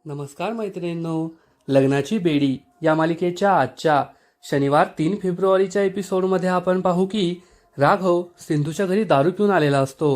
नमस्कार मैत्रिणींनो, लग्नाची बेडी या मालिकेच्या आजच्या शनिवार 3 फेब्रुवारीच्या एपिसोडमध्ये आपण पाहू की राघव सिंधूच्या घरी दारू पिऊन आलेला असतो.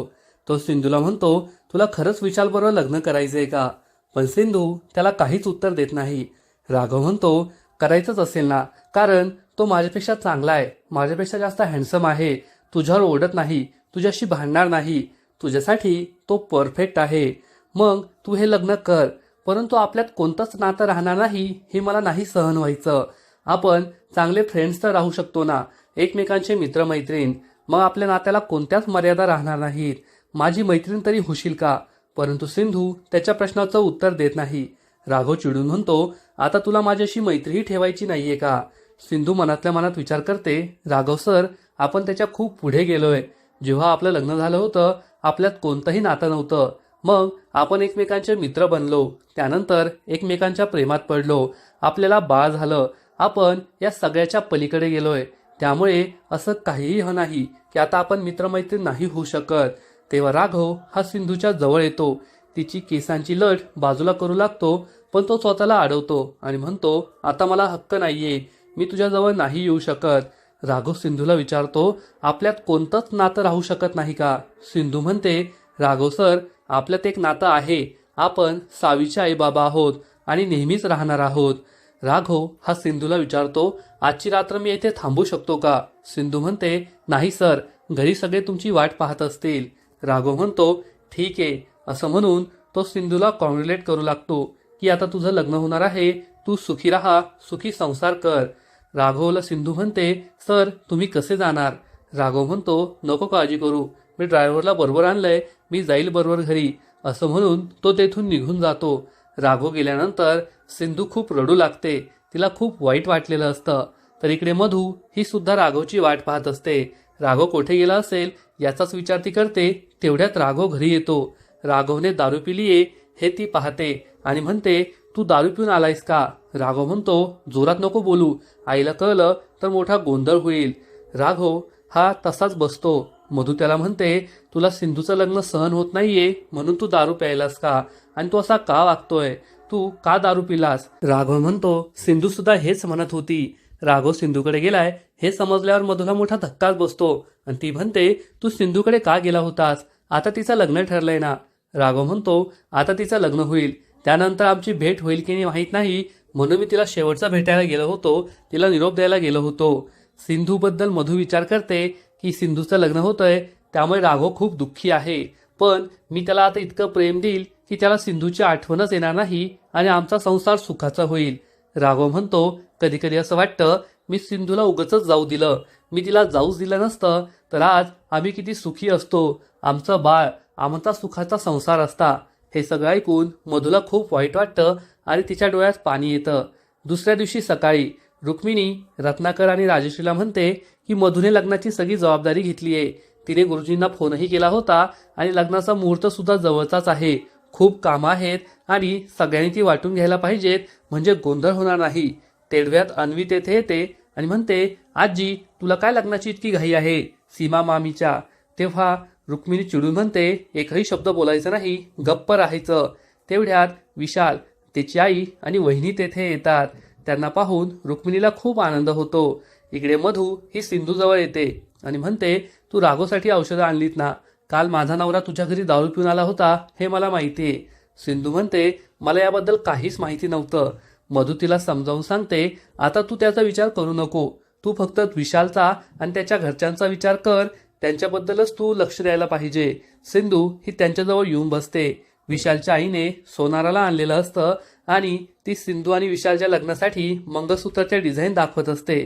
तो सिंधूला म्हणतो, तुला खरंच विशालबरोबर लग्न करायचंय का? पण सिंधू त्याला काहीच उत्तर देत नाही. राघव म्हणतो, करायचंच असेल ना, कारण तो माझ्यापेक्षा चांगला आहे, माझ्यापेक्षा जास्त हँडसम आहे, तुझ्यावर ओढत नाही, तुझ्याशी भांडणार नाही, तुझ्यासाठी तो परफेक्ट आहे. मग तू हे लग्न कर, परंतु आपल्यात कोणतंच नातं राहणार नाही हे मला नाही सहन व्हायचं. आपण चांगले फ्रेंड्स तर राहू शकतो ना, एकमेकांचे मित्रमैत्रीण. मग आपल्या नात्याला कोणत्याच मर्यादा राहणार नाहीत. माझी मैत्रीण तरी होशील का? परंतु सिंधू त्याच्या प्रश्नाचं उत्तर देत नाही. राघव चिडून म्हणतो, आता तुला माझ्याशी मैत्रीही ठेवायची नाहीये का? सिंधू मनातल्या मनात विचार करते, राघव सर, आपण त्याच्या खूप पुढे गेलोय. जेव्हा आपलं लग्न झालं होतं आपल्यात कोणतंही नातं नव्हतं. मग आपण एकमेकांचे मित्र बनलो, त्यानंतर एकमेकांच्या प्रेमात पडलो, आपल्याला बाळ झालं, आपण या सगळ्याच्या पलीकडे गेलोय. त्यामुळे असं काहीही नाही की आता आपण मित्रमैत्रीण नाही होऊ शकत. तेव्हा राघव हा सिंधूच्या जवळ येतो, तिची केसांची लट बाजूला करू लागतो, पण तो स्वतःला अडवतो आणि म्हणतो, आता मला हक्क नाहीये, मी तुझ्याजवळ नाही येऊ शकत. राघव सिंधूला विचारतो, आपल्यात कोणतंच नातं राहू शकत नाही का? सिंधू म्हणते, राघव सर, आपल्यात एक नातं आहे. आपण सावीचे आई बाबा आहोत आणि नेहमीच राहणार आहोत. राघव हा सिंधूला विचारतो, आजची रात्र मी येथे थांबू शकतो का? सिंधू म्हणते, नाही सर, घरी सगळे तुमची वाट पाहत असतील. राघव म्हणतो, ठीक आहे. असं म्हणून तो सिंधूला कॉंग्रॅच्युलेट करू लागतो की आता तुझं लग्न होणार आहे, तू सुखी राहा, सुखी संसार कर. राघवला सिंधू म्हणते, सर तुम्ही कसे जाणार? राघव म्हणतो, नको काळजी करू, मी ड्रायव्हरला बरोबर आणलंय, मी जाईल बरोबर घरी. असं म्हणून तो तेथून निघून जातो. राघव गेल्यानंतर सिंधू खूप रडू लागते, तिला खूप वाईट वाटलेलं असतं. तर इकडे मधू ही सुद्धा राघवची वाट पाहत असते. राघव कोठे गेला असेल याचाच विचार ती करते. तेवढ्यात राघव घरी येतो. राघवने दारू पिलीये हे ती पाहते आणि म्हणते, तू दारू पिऊन आलायस का? राघव म्हणतो, जोरात नको बोलू, आईला कळलं तर मोठा गोंधळ होईल. राघव हा तसाच बसतो. मधू त्याला म्हणते, तुला सिंधूचं लग्न सहन होत नाहीये म्हणून तू दारू प्यायलास का? आणि तू असा का वागतोय? तू का दारू पिलास? राघव म्हणतो, सिंधू सुद्धा हेच म्हणत होती. राघव सिंधूकडे गेलाय हे समजल्यावर मधूला मोठा धक्काच बसतो आणि ती म्हणते, तू सिंधूकडे का गेला होतास? आता तिचं लग्न ठरलंय ना. राघव म्हणतो, आता तिचं लग्न होईल, त्यानंतर आमची भेट होईल की नाही माहीत नाही, म्हणून मी तिला शेवटचा भेटायला गेलो होतो, तिला निरोप द्यायला गेलो होतो. सिंधूबद्दल मधू विचार करते की सिंधूचं लग्न होतंय त्यामुळे राघव खूप दुःखी आहे, पण मी त्याला आता इतकं प्रेम देईल की त्याला सिंधूची आठवणच येणार नाही आणि आमचा संसार सुखाचा होईल. राघव म्हणतो, कधी कधी असं वाटतं मी सिंधूला उगाचच जाऊ दिलं, मी तिला जाऊच दिलं नसतं तर आज आम्ही किती सुखी असतो, आमचं बाळ, आमचा सुखाचा संसार असता. हे सगळं ऐकून मधूला खूप वाईट वाटतं आणि तिच्या डोळ्यात पाणी येतं. दुसऱ्या दिवशी सकाळी रुक्मिणी रत्नाकर आणि राजश्रीला म्हणते की मधूने लग्नाची सगळी जबाबदारी घेतली आहे. तिने गुरुजींना फोनही केला होता आणि लग्नाचा मुहूर्त सुद्धा जवळचाच आहे. खूप कामं आहेत आणि सगळ्यांनी ती वाटून घ्यायला पाहिजेत म्हणजे गोंधळ होणार नाही. तेवढ्यात अन्वी तेथे येते आणि म्हणते, आजी तुला काय लग्नाची इतकी घाई आहे सीमा मामीच्या? तेव्हा रुक्मिणी चिडून म्हणते, एकही शब्द बोलायचा नाही, गप्प राहायचं. तेवढ्यात विशाल, त्याची आई आणि वहिनी तेथे येतात. त्यांना पाहून रुक्मिणीला खूप आनंद होतो. इकडे मधू ही सिंधूजवळ येते आणि म्हणते, तू राघवसाठी औषधं आणलीत ना? काल माझा नवरा तुझ्या घरी दारू पिऊन आला होता हे मला माहितीये. सिंधू म्हणते, मला याबद्दल काहीच माहिती नव्हतं. मधू तिला समजावून सांगते, आता तू त्याचा विचार करू नको, तू फक्त विशालचा आणि त्याच्या घरच्यांचा विचार कर, त्यांच्याबद्दलच तू लक्ष द्यायला पाहिजे. सिंधू ही त्यांच्याजवळ येऊन बसते. विशालच्या आईने सोनाराला आणलेलं असतं आणि ती सिंधू आणि विशालच्या लग्नासाठी मंगळसूत्राचे डिझाईन दाखवत असते.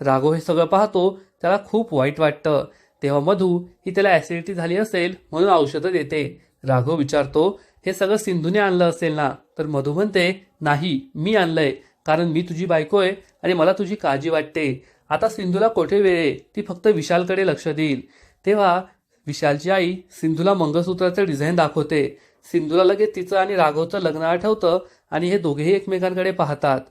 राघव हे सगळं पाहतो, त्याला खूप वाईट वाटतं. तेव्हा मधू ही त्याला ऍसिडिटी झाली असेल म्हणून औषधं देते. राघव विचारतो, हे सगळं सिंधूने आणलं असेल ना? तर मधू म्हणते, नाही, मी आणलंय, कारण मी तुझी बायको आहे आणि मला तुझी काळजी वाटते. आता सिंधूला कोठे वेळ आहे, ती फक्त विशालकडे लक्ष देईल. तेव्हा विशालची आई सिंधूला मंगळसूत्राचं डिझाईन दाखवते. सिंधूला लगेच तिचं आणि राघवचं लग्न आठवतं आणि हे दोघेही एकमेकांकडे पाहतात.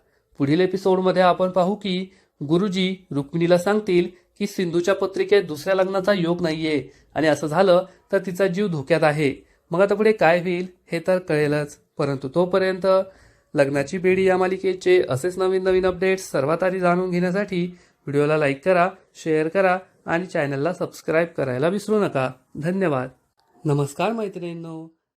पुढील एपिसोडमध्ये आपण पाहू की गुरुजी रुक्मिणीला सांगतील की सिंधूच्या पत्रिकेत दुसऱ्या लग्नाचा योग नाहीये आणि असं झालं तर तिचा जीव धोक्यात आहे. मग आता पुढे काय होईल हे तर कळेलच, परंतु तोपर्यंत लग्नाची बेडी या मालिकेचे असेच नवीन नवीन अपडेट्स सर्वात आधी जाणून घेण्यासाठी व्हिडिओला लाईक करा, शेअर करा आणि चॅनलला सबस्क्राईब करायला विसरू नका. धन्यवाद. नमस्कार मैत्रिणींनो,